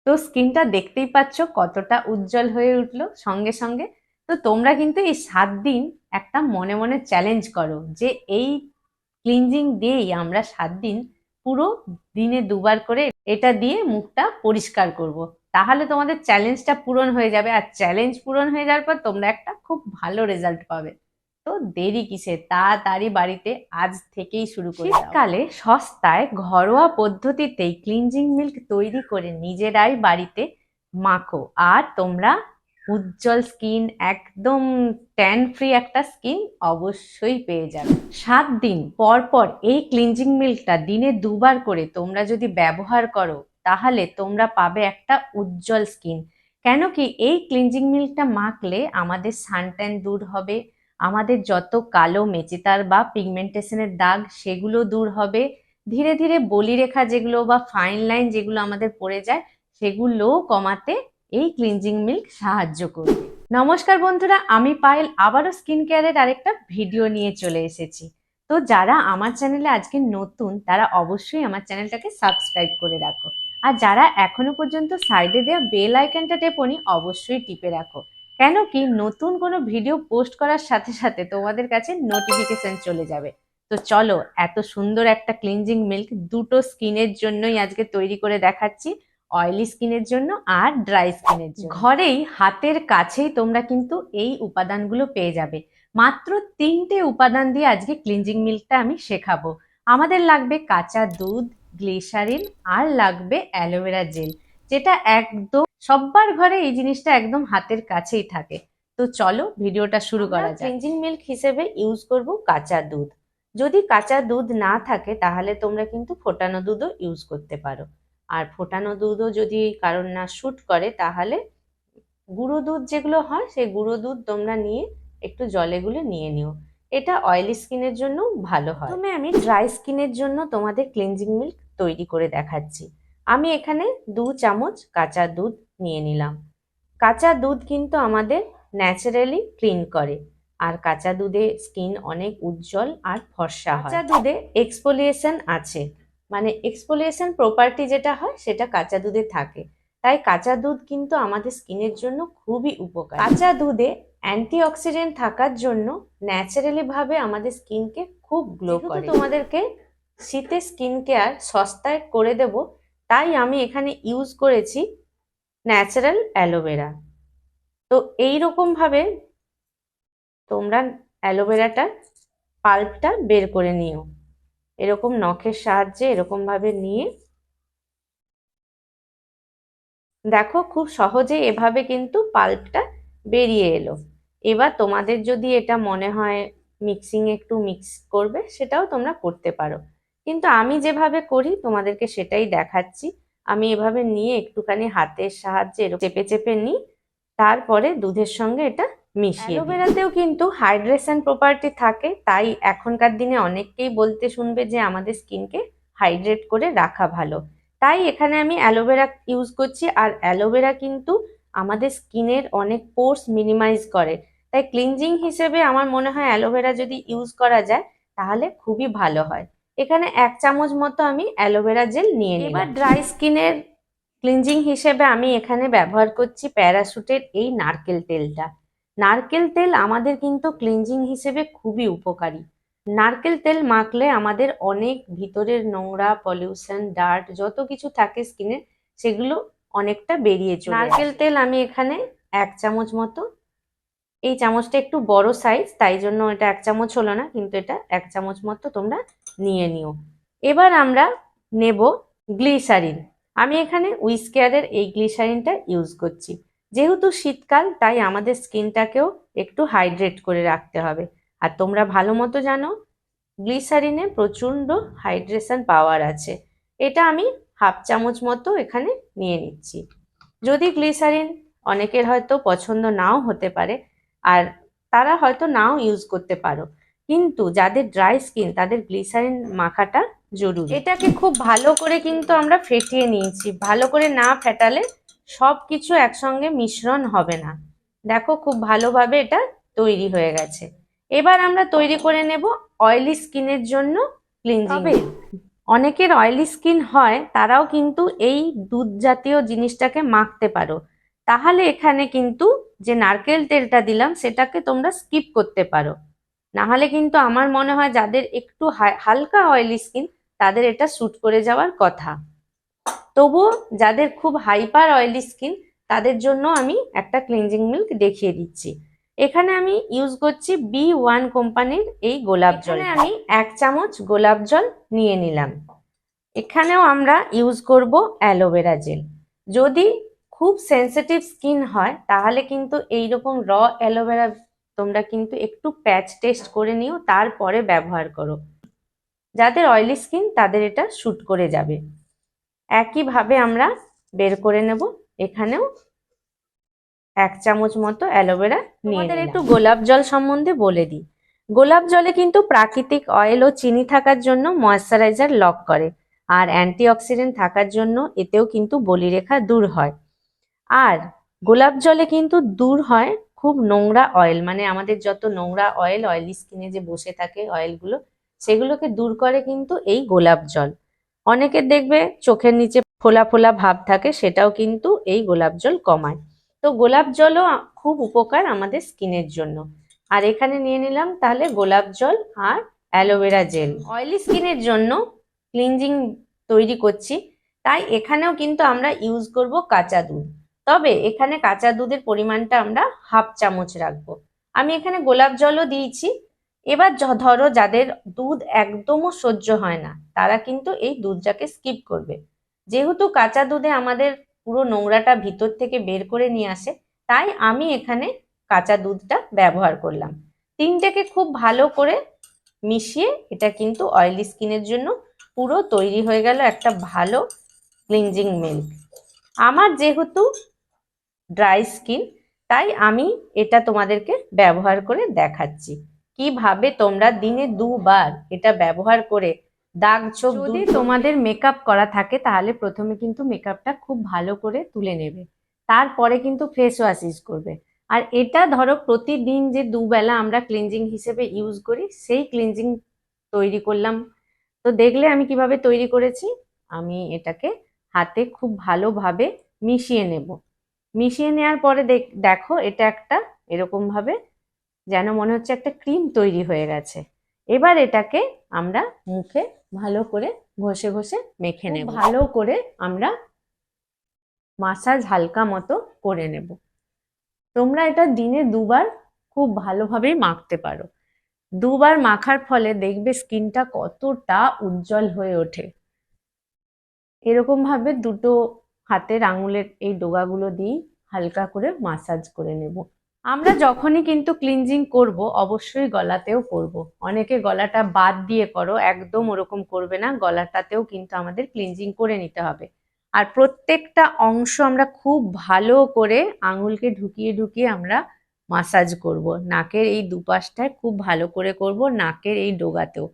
তো স্কিনটা দেখতেই পাচ্ছ কতটা উজ্জ্বল হয়ে উঠলো সঙ্গে সঙ্গে। তো তোমরা কিন্তু এই 7 দিন একটা মনে মনে চ্যালেঞ্জ করো যে এই ক্লিনজিং দিয়েই আমরা 7 দিন পুরো দিনে 2বার করে এটা দিয়ে মুখটা পরিষ্কার করব। তাহলে তোমাদের চ্যালেঞ্জটা পূরণ হয়ে যাবে, আর চ্যালেঞ্জ পূরণ হয়ে যাওয়ার পর তোমরা একটা খুব ভালো রেজাল্ট পাবে। তো দেরি কিসে, তাড়াতাড়ি বাড়িতে আজ থেকেই শুরু করে দাও। শীতকালে সস্তায় ঘরোয়া পদ্ধতিতেই ক্লিনজিং মিল্ক তৈরি করে নিজেরাই বাড়িতে মাখো, আর তোমরা উজ্জ্বল স্কিন, একদম ট্যান ফ্রি একটা স্কিন অবশ্যই পেয়ে যাবে। 7 দিন পর পর এই ক্লিনজিং মিল্কটা দিনে 2বার করে তোমরা যদি ব্যবহার করো, তাহলে তোমরা পাবে একটা উজ্জ্বল স্কিন। কেন কি, এই ক্লিনজিং মিল্কটা মাখলে আমাদের সানট্যান দূর হবে, আমাদের যত কালো মেচেতার বা পিগমেন্টেশনের দাগ সেগুলো দূর হবে, ধীরে ধীরে বলিরেখা যেগুলো বা ফাইন লাইন যেগুলো আমাদের পড়ে যায় সেগুলোও কমাতে এই ক্লিনজিং মিল্ক সাহায্য করবে। নমস্কার বন্ধুরা, আমি পায়েল আবারও স্কিন কেয়ারের আরেকটা ভিডিও নিয়ে চলে এসেছি। তো যারা আমার চ্যানেলে আজকে নতুন তারা অবশ্যই আমার চ্যানেলটাকে সাবস্ক্রাইব করে রাখো, আর যারা এখনো পর্যন্ত সাইডে দেওয়া বেল আইকনটা টেপোনি অবশ্যই টিপে রাখো। কেন কি, নতুন কোনো ভিডিও পোস্ট করার সাথে সাথে তোমাদের কাছে নোটিফিকেশন চলে যাবে। তো চলো, এত সুন্দর একটা ক্লিনজিং মিল্ক দুটো স্কিনের জন্যই আজকে তৈরি করে দেখাচ্ছি, অয়েলি স্কিনের জন্য আর ড্রাই স্কিনের জন্য। ঘরেই হাতের কাছেই তোমরা কিন্তু এই উপাদানগুলো পেয়ে যাবে। মাত্র 3টে উপাদান দিয়ে আজকে ক্লিনজিং মিল্কটা আমি শেখাবো। আমাদের লাগবে কাঁচা দুধ, গ্লিসারিন, আর লাগবে অ্যালোভেরা জেল, যেটা একদম সবার ঘরে এই জিনিসটা একদম হাতের কাছেই থাকে। তো চলো ভিডিওটা শুরু করা যাক। ক্লিনজিং মিল্ক হিসেবে ইউজ করব কাঁচা দুধ। যদি কাঁচা দুধ না থাকে তাহলে তোমরা কিন্তু ফোটানো দুধও ইউজ করতে পারো, আর ফোটানো দুধও যদি কারণ না শুট করে তাহলে গুঁড়ো দুধ যেগুলো হয় সেই গুঁড়ো দুধ তোমরা নিয়ে একটু জলে গুলে নিয়ে নিও। এটা অয়েলি স্কিনের জন্য ভালো হয়। প্রথমে আমি ড্রাই স্কিনের জন্য তোমাদের ক্লিনজিং মিল্ক তৈরি করে দেখাচ্ছি। আমি এখানে 2 চামচ কাঁচা দুধ নিয়ে নিলাম। কাঁচা দুধ কিন্তু আমাদের ন্যাচারালি ক্লিন করে, আর কাঁচা দুধে স্কিন অনেক উজ্জ্বল আর ফর্সা হয়। কাঁচা দুধে এক্সফোলিয়েশন আছে, মানে এক্সফোলিয়েশন প্রপার্টি যেটা হয় সেটা কাঁচা দুধে থাকে, তাই কাঁচা দুধ কিন্তু আমাদের স্কিনের জন্য খুবই উপকারী। কাঁচা দুধে অ্যান্টিঅক্সিডেন্ট থাকার জন্য ন্যাচারালি ভাবে আমাদের স্কিনকে খুব গ্লো করে। তোমাদেরকে শীতে স্কিন কেয়ার সস্তায় করে দেব, তাই আমি এখানে ইউজ করেছি ন্যাচারাল অ্যালোভেরা। তো এইরকম ভাবে তোমরা অ্যালোভেরাটা পাল্পটা বের করে নিও, এরকম নখের সাহায্যে এরকম ভাবে নিয়ে দেখো খুব সহজে এভাবে কিন্তু পাল্পটা বেরিয়ে এলো। এবার তোমাদের যদি এটা মনে হয় মিক্সিং একটু মিক্স করবে, সেটাও তোমরা করতে পারো, কিন্তু আমি যেভাবে করি তোমাদেরকে সেটাই দেখাচ্ছি। আমি এভাবে নিয়ে একটুখানি হাতের সাহায্যে চেপে চেপে নিই, তারপরে দুধের সঙ্গে এটা মিশিয়ে। অ্যালোভেরাতেও কিন্তু হাইড্রেশন প্রপার্টি থাকে, তাই এখনকার দিনে অনেককেই বলতে শুনবে যে আমাদের স্কিনকে হাইড্রেট করে রাখা ভালো, তাই এখানে আমি অ্যালোভেরা ইউজ করছি। আর অ্যালোভেরা কিন্তু আমাদের স্কিনের অনেক পোর্স মিনিমাইজ করে, তাই ক্লিনজিং হিসেবে আমার মনে হয় অ্যালোভেরা যদি ইউজ করা যায় তাহলে খুবই ভালো হয়। এখানে 1 চামচ মতো আমি অ্যালোভেরা জেল নিয়ে নিলাম। এবার ড্রাই স্কিনের ক্লিনজিং হিসেবে আমি এখানে ব্যবহার করছি প্যারাশুটের এই নারকেল তেলটা। নারকেল তেল আমাদের কিন্তু ক্লিনজিং হিসেবে খুবই উপকারী। নারকেল তেল মাখলে আমাদের অনেক ভিতরের নোংরা, পলিউশন, ডার্ট যত কিছু থাকে স্কিনে সেগুলো অনেকটা বেরিয়ে চলে আসে। নারকেল তেল আমি এখানে 1 চামচ মতো, এই চামচটা একটু বড় সাইজ তাই জন্য এটা 1 চামচ হলো না, কিন্তু এটা 1 চামচ মতো তোমরা নিয়ে নিও। এবার আমরা নেব গ্লিসারিন। আমি এখানে উইসকেয়ারের এই গ্লিসারিনটা ইউজ করছি। যেহেতু শীতকাল তাই আমাদের স্কিনটাকেও একটু হাইড্রেট করে রাখতে হবে, আর তোমরা ভালো মতো জানো গ্লিসারিনে প্রচণ্ড হাইড্রেশন পাওয়ার আছে। এটা আমি 1/2 চামচ মতো এখানে নিয়ে নিচ্ছি। যদি গ্লিসারিন অনেকের হয়তো পছন্দ নাও হতে পারে, আর তারা হয়তো নাও ইউজ করতে পারো, কিন্তু যাদের ড্রাই স্কিন তাদের গ্লিসারিন মাখাটা জরুরি। এটাকে খুব ভালো করে কিন্তু আমরা ফেটিয়ে নিয়েছি, ভালো করে না ফেটালে সব কিছু একসঙ্গে মিশ্রণ হবে না। দেখো খুব ভালোভাবে এটা তৈরি হয়ে গেছে। এবার আমরা তৈরি করে নেব অয়েলি স্কিনের জন্য ক্লিনজিং। অনেকের অয়েলি স্কিন হয়, তারাও কিন্তু এই দুধ জাতীয় জিনিসটাকে মাখতে পারো। তাহলে এখানে কিন্তু যে নারকেল তেলটা দিলাম সেটাকে তোমরা স্কিপ করতে পারো। না হলে কিন্তু আমার মনে হয় যাদের একটু হালকা অয়েলি স্কিন তাদের এটা স্যুট করে যাওয়ার কথা। তবুও যাদের খুব হাইপার অয়েলি স্কিন তাদের জন্য আমি একটা ক্লিনজিং মিল্ক দেখিয়ে দিচ্ছি। এখানে আমি ইউজ করছি B1 কোম্পানির এই গোলাপ জল। আমি 1 চামচ গোলাপ জল নিয়ে নিলাম। এখানেও আমরা ইউজ করব অ্যালোভেরা জেল। যদি খুব সেনসিটিভ স্কিন হয় তাহলে কিন্তু এইরকম অ্যালোভেরা তোমরা কিন্তু একটু প্যাচ টেস্ট করে নিও, তারপরে ব্যবহার করো। যাদের অয়েলি স্কিন তাদের এটা স্যুট করে যাবে। একইভাবে আমরা বের করে নেব। এখানেও 1 চামচ মতো অ্যালোভেরা নিয়ে নিলাম। একটু গোলাপ জল সম্বন্ধে বলে দিই। গোলাপ জলে কিন্তু প্রাকৃতিক অয়েল ও চিনি থাকার জন্য ময়েশ্চারাইজার লক করে, আর অ্যান্টিঅক্সিডেন্ট থাকার জন্য এতেও কিন্তু বলিরেখা দূর হয়। আর গোলাপ জলে কিন্তু দূর হয় খুব নোংরা অয়েল, মানে আমাদের যত নোংরা অয়েলি স্কিনে যে বসে থাকে অয়েলগুলো, সেগুলোকে দূর করে কিন্তু এই গোলাপ জল। অনেকের দেখবে চোখের নিচে ফোলা ফোলা ভাব থাকে, সেটাও কিন্তু এই গোলাপ জল কমায়। তো গোলাপ জলও খুব উপকার আমাদের স্কিনের জন্য। আর এখানে নিয়ে নিলাম তাহলে গোলাপ জল আর অ্যালোভেরা জেল। অয়েলি স্কিনের জন্য ক্লিনজিং তৈরি করছি, তাই এখানেও কিন্তু আমরা ইউজ করব কাঁচা দুধ। তবে এখানে কাঁচা দুধের পরিমাণটা আমরা 1/2 চামচ রাখবো। আমি এখানে গোলাপ জলও দিয়েছি। এবার ধরো যাদের দুধ একদমও সহ্য হয় না তারা কিন্তু এই দুধটাকে স্কিপ করবে। যেহেতু কাঁচা দুধে আমাদের পুরো নোংরাটা ভিতর থেকে বের করে নিয়ে আসে, তাই আমি এখানে কাঁচা দুধটা ব্যবহার করলাম। তিনটাকে খুব ভালো করে মিশিয়ে এটা কিন্তু অয়েলি স্কিনের জন্য পুরো তৈরি হয়ে গেল একটা ভালো ক্লিনজিং মিল্ক। আমার যেহেতু ড্রাই স্কিন তাই আমি এটা তোমাদেরকে ব্যবহার করে দেখাচ্ছি কিভাবে তোমরা দিনে 2 বার এটা ব্যবহার করে দাগ ছোপ। যদি তোমাদের মেকআপ করা থাকে তাহলে প্রথমে কিন্তু মেকআপটা খুব ভালো করে তুলে নেবে, তারপরে কিন্তু ফেস ওয়াশ ইউজ করবে। আর এটা ধরো প্রতিদিন যে 2 বেলা আমরা ক্লিনজিং হিসেবে ইউজ করি, সেই ক্লিনজিং তৈরি করলাম। তো দেখলে আমি কিভাবে তৈরি করেছি। আমি এটাকে হাতে খুব ভালোভাবে মিশিয়ে নেব। মিশিয়ে নেওয়ার পরে দেখো এটা একটা এরকম ভাবে যেন মনে হচ্ছে একটা ক্রিম তৈরি হয়ে গেছে। এবার এটাকে আমরা মুখে ভালো করে ঘষে ঘষে মেখে নেব। ভালো করে আমরা মাসাজ হালকা মতো করে নেব। তোমরা এটা দিনে 2 বার খুব ভালোভাবেই মাখতে পারো। 2 বার মাখার ফলে দেখবে স্কিনটা কতটা উজ্জ্বল হয়ে ওঠে। এরকম ভাবে দুটো হাতের আঙুলের এই ডোগাগুলো দিয়ে হালকা করে মাসাজ করে নেব। আমরা যখনই কিন্তু ক্লিনজিং করব অবশ্যই গলাতেও করব। অনেকে গলাটা বাদ দিয়ে করো, একদম ওরকম করবে না। গলাটাতেও কিন্তু আমাদের ক্লিনজিং করে নিতে হবে। আর প্রত্যেকটা অংশ আমরা খুব ভালো করে আঙুলকে ঢুকিয়ে ঢুকিয়ে আমরা মাসাজ করব। নাকের এই দুপাশটায় খুব ভালো করে করব, নাকের এই ডোগাতেও।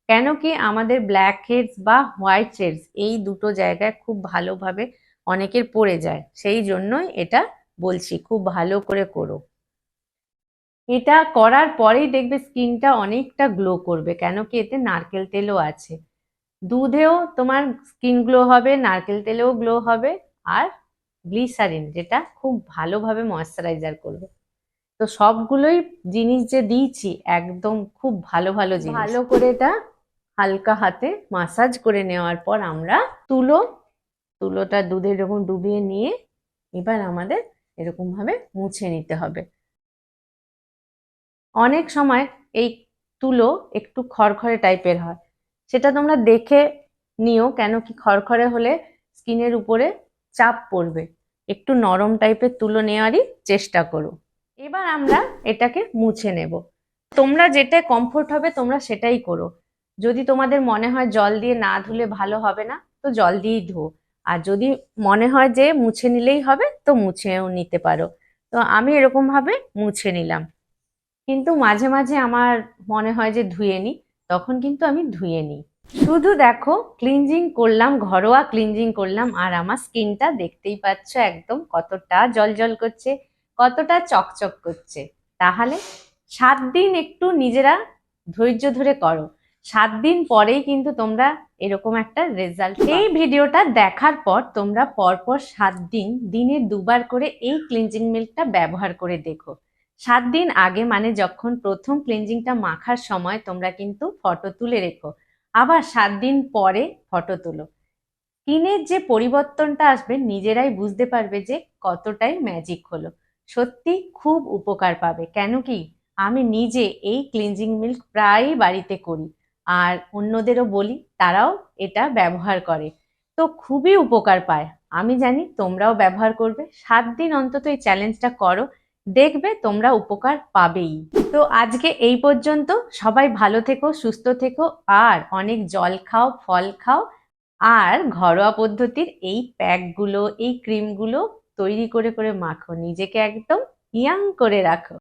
কেন কি আমাদের ব্ল্যাক হেডস বা হোয়াইট হেডস এই দুটো জায়গায় খুব ভালোভাবে অনেকের পড়ে যায়, সেই জন্যই এটা বলছি খুব ভালো করে করো। এটা করার পরেই দেখবে স্কিনটা অনেকটা গ্লো করবে, কেন কি এতে নারকেল তেলও আছে। দুধেও তোমার স্কিন গ্লো হবে, নারকেল তেলেও গ্লো হবে, আর গ্লিসারিন যেটা খুব ভালোভাবে ময়েশ্চারাইজার করবে। তো সবগুলোই জিনিস যে দিয়েছি একদম খুব ভালো ভালো জিনিস। ভালো করে এটা হালকা হাতে মাসাজ করে নেওয়ার পর আমরা তুলোটা দুধে এরকম ডুবিয়ে নিয়ে এবার আমাদের এরকম ভাবে মুছে নিতে হবে। অনেক সময় এই তুলো একটু খড়খড়ে টাইপের হয়, সেটা তোমরা দেখে নিও, কেন কি খড়খড়ে হলে স্কিনের উপরে চাপ পড়বে। একটু নরম টাইপের তুলো নেওয়ারই চেষ্টা করো। এবার আমরা এটাকে মুছে নেব। তোমরা যেটা কমফোর্ট হবে তোমরা সেটাই করো। যদি তোমাদের মনে হয় জল দিয়ে না ধুলে ভালো হবে না, তো জল দিয়েই ধুও। আর যদি মনে হয় যে মুছে নিলেই হবে তো মুছেও নিতে পারো। তো আমি এরকম ভাবে মুছে নিলাম। কিন্তু মাঝে মাঝে আমার মনে হয় যে ধুয়ে নিই, তখন কিন্তু আমি ধুয়ে নিই। শুধু দেখো ক্লিনজিং করলাম, ঘরোয়া ক্লিনজিং করলাম, আর আমার স্কিনটা দেখতেই পাচ্ছ একদম কতটা জলজল করছে, কতটা চকচক করছে। তাহলে 7 দিন একটু নিজেরা ধৈর্য ধরে করো। 7 দিন পরেই কিন্তু তোমরা এরকম একটা রেজাল্ট। এই ভিডিওটা দেখার পর তোমরা পরপর 7 দিন দিনে 2বার করে এই ক্লিনজিং মিল্কটা ব্যবহার করে দেখো। 7 দিন আগে মানে যখন প্রথম ক্লিনজিংটা মাখার সময় তোমরা কিন্তু ফটো তুলে রেখো, আবার 7 দিন পরে ফটো তোলো। স্কিনের যে পরিবর্তনটা আসবে নিজেরাই বুঝতে পারবে যে কতটাই ম্যাজিক হলো। সত্যি খুব উপকার পাবে। কেন কি আমি নিজে এই ক্লিনজিং মিল্ক প্রায়ই বাড়িতে করি, আর অন্যদেরও বলি, তারাও এটা ব্যবহার করে, তো খুবই উপকার পায়। আমি জানি তোমরাও ব্যবহার করবে। 7 দিন অন্তত এই চ্যালেঞ্জটা করো, দেখবে তোমরা উপকার পাবেই। তো আজকে এই পর্যন্ত। সবাই ভালো থেকো, সুস্থ থেকো, আর অনেক জল খাও, ফল খাও, আর ঘরোয়া পদ্ধতির এই প্যাকগুলো, এই ক্রিমগুলো তৈরি করে করে মাখো, নিজেকে একদম ইয়াং করে রাখো।